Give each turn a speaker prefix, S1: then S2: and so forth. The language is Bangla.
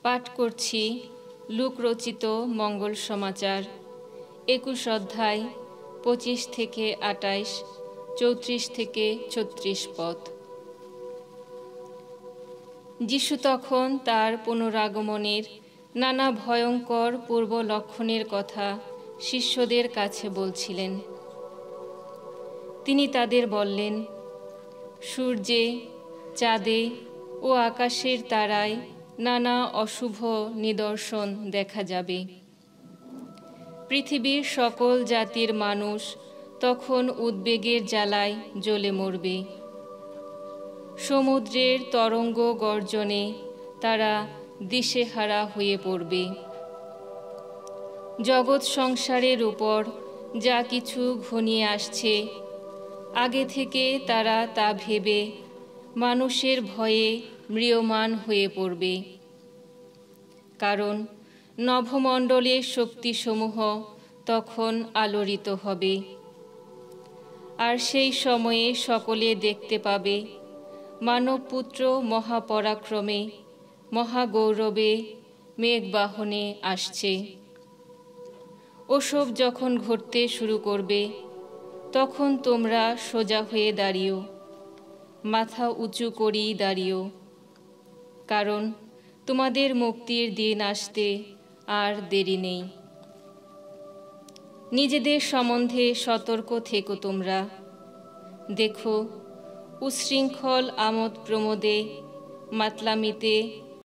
S1: পাঠ করছি লুক রচিত মঙ্গল সমাচার 21 অধ্যায় 25 থেকে 28, 34 থেকে 36 পদ। যিশু তখন তার পুনরাগমনের নানা ভয়ঙ্কর পূর্ব লক্ষণের কথা শিষ্যদের কাছে বলছিলেন। তিনি তাদের বললেন, সূর্যে, চাঁদে ও আকাশের তারায় নানা অশুভ নিদর্শন দেখা যাবে। পৃথিবীর সকল জাতির মানুষ তখন উদ্বেগের জ্বালায় জ্বলে মরবে। সমুদ্রের তরঙ্গ গর্জনে তারা দিশেহারা হয়ে পড়বে। জগৎ সংসারের উপর যা কিছু ঘনিয়ে আসছে, আগে থেকে তারা তা ভেবে মানুষের ভয়ে ম্রিয়মাণ হয়ে পড়বে। কারণ নভমণ্ডলের শক্তিসমূহ তখন আলোড়িত হবে। আর সেই সময়ে সকলে দেখতে পাবে মানবপুত্র মহাপরাক্রমে মহাগৌরবে মেঘবাহনে আসছে। ওসব যখন ঘটতে শুরু করবে, তখন তোমরা সোজা হয়ে দাঁড়িও, মাথা উঁচু করেই দাঁড়িও, কারণ তোমাদের মুক্তির দিন আসতে আর দেরি নেই। নিজেদের সম্বন্ধে সতর্ক থেকো তোমরা। দেখো, উচ্ছৃঙ্খল আমোদ প্রমোদে, মাতলামিতে